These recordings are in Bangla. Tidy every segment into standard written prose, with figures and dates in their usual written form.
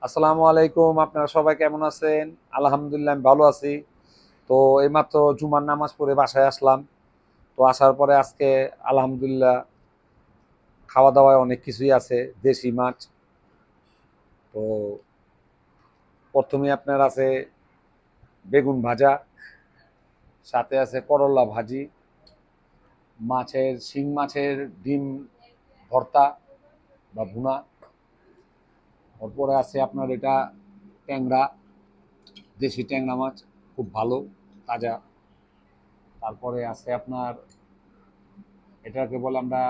আসসালামু আলাইকুম। আপনারা সবাই কেমন আছেন? আলহামদুলিল্লাহ আমি ভালো আছি। তো এইমাত্র জুমার নামাজ পড়ে বাসায় আসলাম। তো আসার পরে আজকে আলহামদুলিল্লাহ খাওয়া-দাওয়ায় অনেক কিছুই আছে। দেশি মাছ। তো ১ম এই আপনার আছে বেগুন ভাজা, সাথে আছে করল্লা ভাজি, শিং মাছের ডিম ভর্তা বা ভুনা। তারপরে আছে আপনার এটা ট্যাংরা, দেশি ট্যাংরা মাছ, খুব ভালো, তাজা। তারপরে আছে আপনার এটাকে বলে আমরা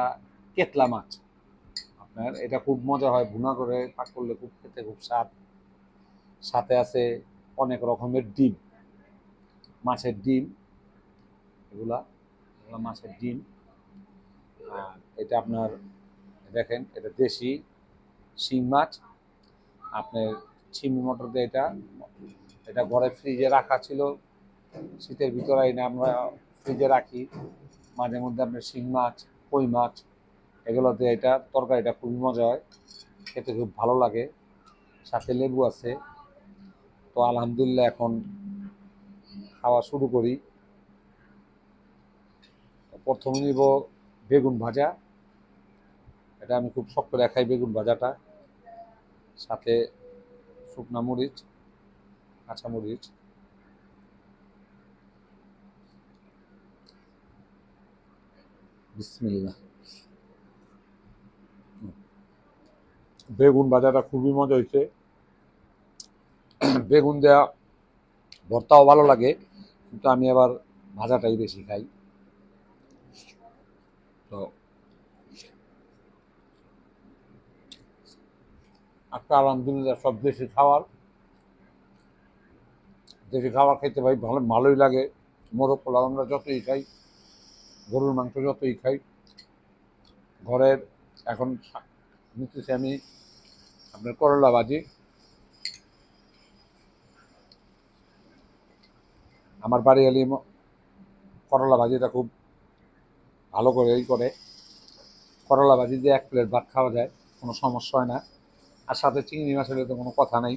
কেতলা মাছ। আপনার এটা খুব মজা হয়, ভুনা করে পাক করলে খুব খেতে খুব স্বাদ। সাথে আছে অনেক রকমের ডিম, মাছের ডিম, এগুলা এগুলা মাছের ডিম। আর এটা আপনার দেখেন, এটা দেশি শিং মাছ। আপনার ছিমি মটর দিয়ে এটা এটা ঘরে ফ্রিজে রাখা ছিল, শীতের ভিতরে এনে আমরা ফ্রিজে রাখি। মাঝে মধ্যে আপনার শিং মাছ, কই মাছ, এগুলোতে এটা তরকারিটা খুবই মজা হয়, খেতে খুব ভালো লাগে। সাথে লেবু আছে। তো আলহামদুলিল্লাহ এখন খাওয়া শুরু করি। প্রথমে নিব বেগুন ভাজা। এটা আমি খুব শখ করে খাই বেগুন ভাজাটা। সাথে শুকনা মরিচ, কাঁচা মরিচ। বিসমিল্লাহ। বেগুন ভাজাটা খুবই মজা হয়েছে। বেগুন দেওয়া ভর্তাও ভালো লাগে, কিন্তু আমি আবার ভাজাটাই বেশি খাই। তো আজকে আলহামদুলিল্লাহ সব দেশি খাবার খেতে ভাই ভালোই লাগে। মোরগ পোলাও আমরা যতই খাই, গরুর মাংস যতই খাই, ঘরের এখন নিতেছি আমি আপনার করলা ভাজি। আমার বাড়ি এলি করলা ভাজিটা খুব ভালো করে করে করলা ভাজি দিয়ে এক প্লেট ভাত খাওয়া যায়, কোনো সমস্যা হয় না। আর সাথে চিংড়ি মাছ হলে তো কোনো কথা নেই।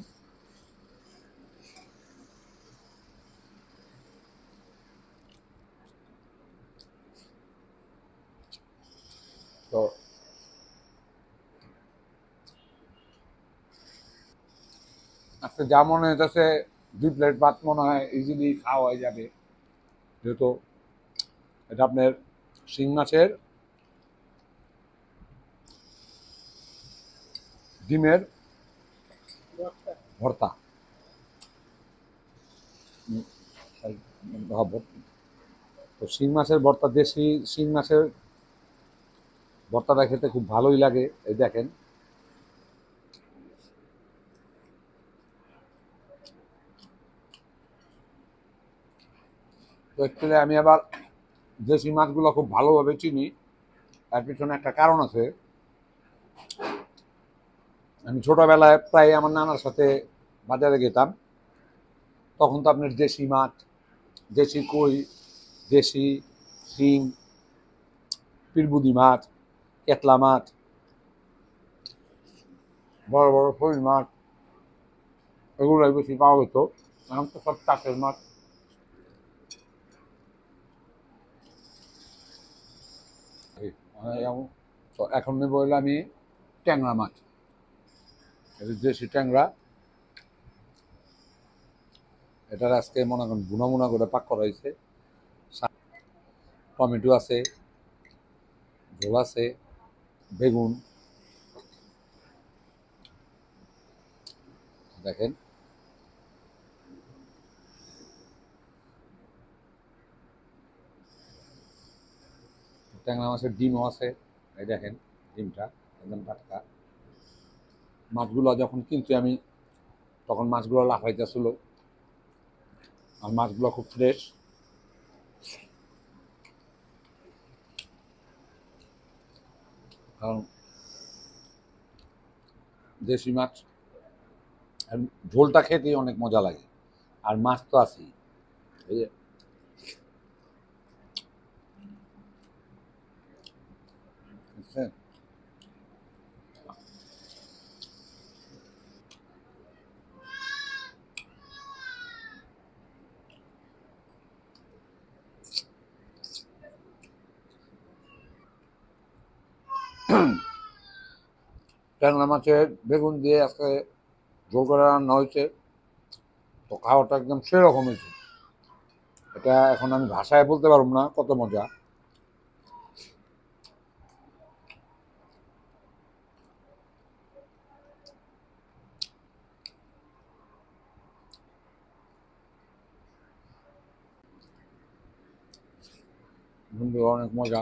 তো আজকে যা মনে হইতেছে 2 প্লেট ভাত মনে হয় ইজিলি খাওয়া হয়ে যাবে, যেহেতু এটা আপনার শিং মাছের ডিমের ভর্তা। তো শিং মাছের ভর্তা, দেশি শিং মাছের ভর্তাটা খেতে খুব ভালোই লাগে। এই দেখেন, তো অ্যাকচুয়ালি আমি আবার দেশি মাছগুলো খুব ভালোভাবে চিনি। তার পিছনে একটা কারণ আছে। আমি ছোটবেলায় প্রায় আমার নানার সাথে বাজারে যেতাম। তখন তো আপনার দেশি মাছ, দেশি কই, দেশি শিং, পিরবুদি মাছ, কেতলা মাছ, বড় বড় শোল মাছ, এগুলোই বেশি পাওয়া যেত। এখন তো সব চাষের মাছ। তো এখন নেবো হলে আমি ট্যাংরা মাছ। এটা দেশি ট্যাংরা। এটার আজকে মনে করেন বুনা মুনা করে পাক করা হয়েছে। টমেটো আছে, ঝোল আছে, বেগুন দেখেন, ট্যাংরা মাছের ডিমও আছে। এই দেখেন ডিমটা একদম টাটকা। মাছগুলো যখন কিনছি আমি, তখন মাছগুলো লাফাইতেছিল, আর মাছগুলো খুব ফ্রেশ। কারণ দেশি মাছ আর ঝোলটা খেতেই অনেক মজা লাগে। আর মাছ তো আছেই। এই যে বুঝছেন? ট্যাংরা মাছের বেগুন দিয়ে আজকে ঝোল করে রান্না হয়েছে, তো খাওয়াটা একদম সেরকম হয়েছে। এটা এখন আমি ভাষায় বলতে পারবো না কত মজা। বন্ধু অনেক মজা।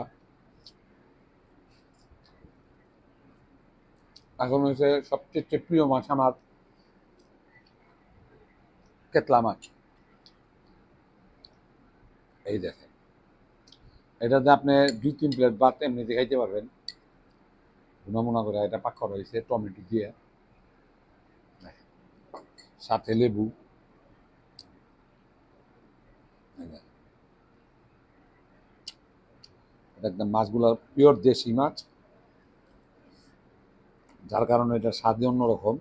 এখন হচ্ছে সবচেয়ে প্রিয় মাছ আমার কেতলা মাছ। এই দেখেন, এটাতে আপনি 2-3 প্লেট ভাত এমনিতে খাইতে পারবেন। ভুনা করে এটা পাক করা হয়েছে টমেটো দিয়ে, সাথে লেবু। এটা একদম মাছগুলো পিওর দেশি মাছ, যার কারণে এটা স্বাদই অন্যরকম।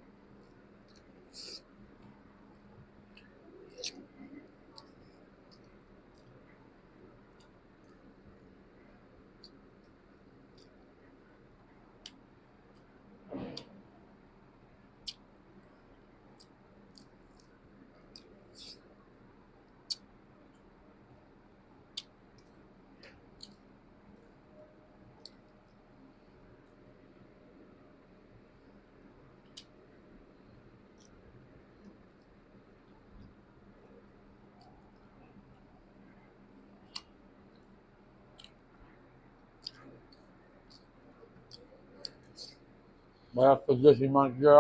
ভাই দেশি মাছ দিয়ে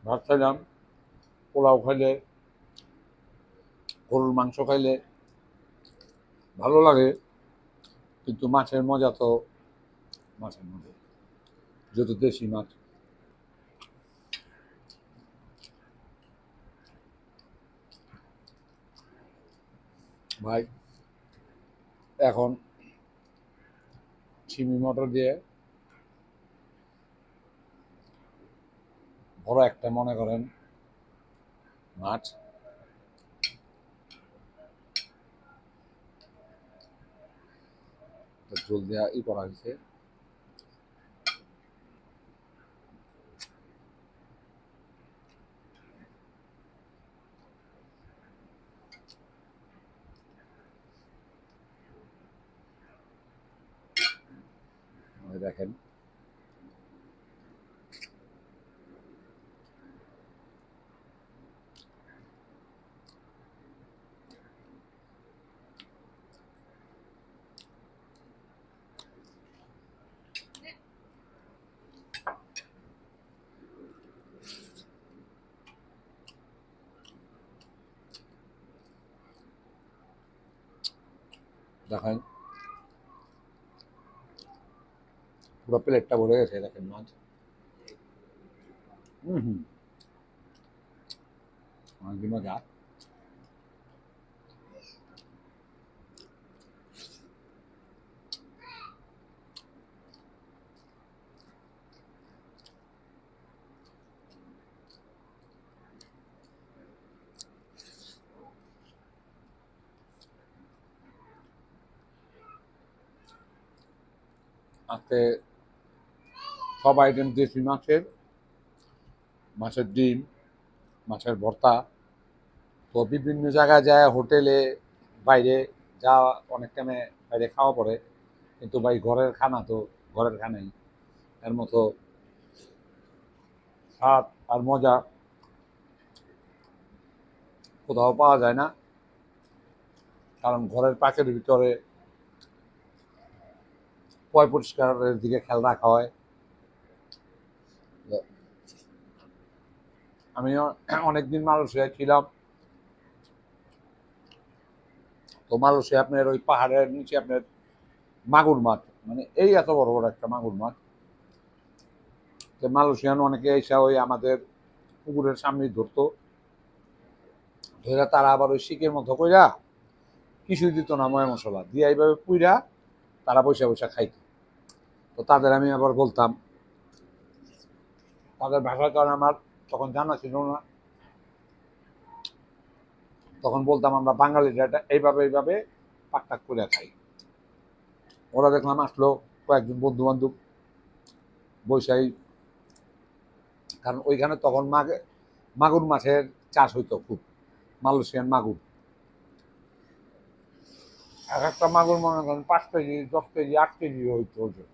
ভাত খাইলাম, পোলাও খাইলে, গরুর মাংস খাইলে ভালো লাগে, কিন্তু মাছের মজা তো মাছের মজা, যেহেতু দেশি মাছ। ভাই এখন চিমি মটর দিয়ে বড় একটা মনে করেন মাছ, ঝোল দেওয়া করা হয়েছে। দেখেন দেখেন পুরো প্লেটটা ভরে গেছে, দেখেন মাছ। হুম, অনেক মজা। আজকে সব আইটেম দেশি মাছের, মাছের ডিম, মাছের ভর্তা। তো বিভিন্ন জায়গায় যায়, হোটেলে বাইরে যা অনেক টাইমে বাইরে খাওয়া পড়ে, কিন্তু ভাই ঘরের খানা তো ঘরের খানাই, এর মতো স্বাদ আর মজা কোথাও পাওয়া যায় না। কারণ ঘরের পাকের ভিতরে পয় পরিষ্কারের দিকে খেয়াল রাখা হয়। আমি অনেকদিন মালয়েশিয়ায় ছিলাম, তো মালয়েশিয়া আপনার ওই পাহাড়ের নিচে আপনার মাগুর মাছ, মানে এই এত বড় বড় একটা মাগুর মাছ, তো মালয়েশিয়ান অনেকে এসে ওই আমাদের পুকুরের সামনেই ধরতো, ধরে তারা আবার ওই শিকের মতো কইরা কিছুই দিত না, ময় মশলা দিয়ে এইভাবে পুইরা তারা পয়সা পয়সা খাইত। তো তাদের আমি আবার বলতাম, তাদের ভাষার কারণে আমার তখন জানা ছিল না, তখন বলতাম আমরা বাঙালিরা এটা এইভাবে এইভাবে পাকটাক করে খাই। ওরা দেখলাম আসলো কয়েকজন বন্ধু বান্ধব, বৈশাই কারণ ওইখানে তখন মাগুর মাছের চাষ হইতো খুব, মালয়েশিয়ান মাগুর। এক একটা মাগুর মনে করেন 5 কেজি, 10 কেজি, 8 কেজি হইতো ওজন।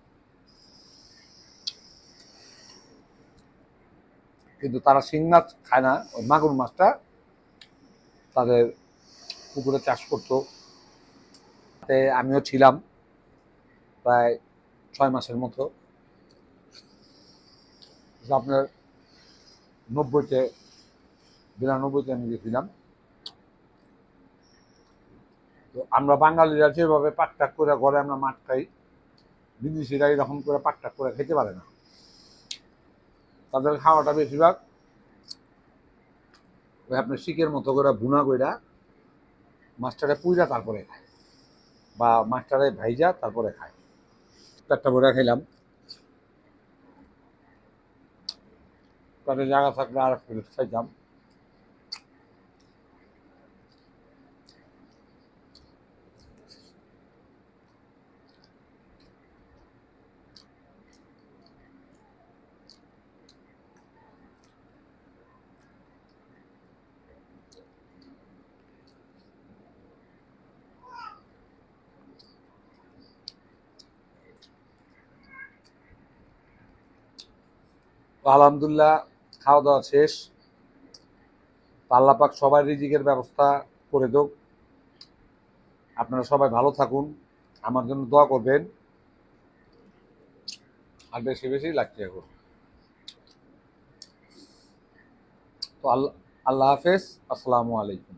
কিন্তু তারা শিং মাছ খায় না, ওই মাগুর মাছটা তাদের পুকুরে চাষ করতো। তাতে আমিও ছিলাম প্রায় 6 মাসের মতো। আপনার 90-তে, 92-তে আমি গেছিলাম। তো আমরা বাঙালিরা যেভাবে পাকটাক করে ঘরে আমরা মাছ খাই, বিদেশিরা এরকম করে পাকটাক করে খেতে পারে না। তাদের খাওয়াটা বেশিরভাগ ওই আপনার শিকের মতো করে ভুনা কইরা মাছটারে পুইরা তারপরে খায়, বা মাছটারে ভাইজা তারপরে খায়। একটা বইরা খাইলাম, তাদের জায়গা থাকলে আর এক প্লেট খাইতাম। তো আলহামদুলিল্লাহ খাওয়া দাওয়া শেষ। আল্লাহ পাক সবাই রিজিকের ব্যবস্থা করে দেব। আপনারা সবাই ভালো থাকুন, আমার জন্য দোয়া করবেন। আর বেশি বেশি লাগছে এখন। তো আল্লাহ হাফেজ, আসসালামু আলাইকুম।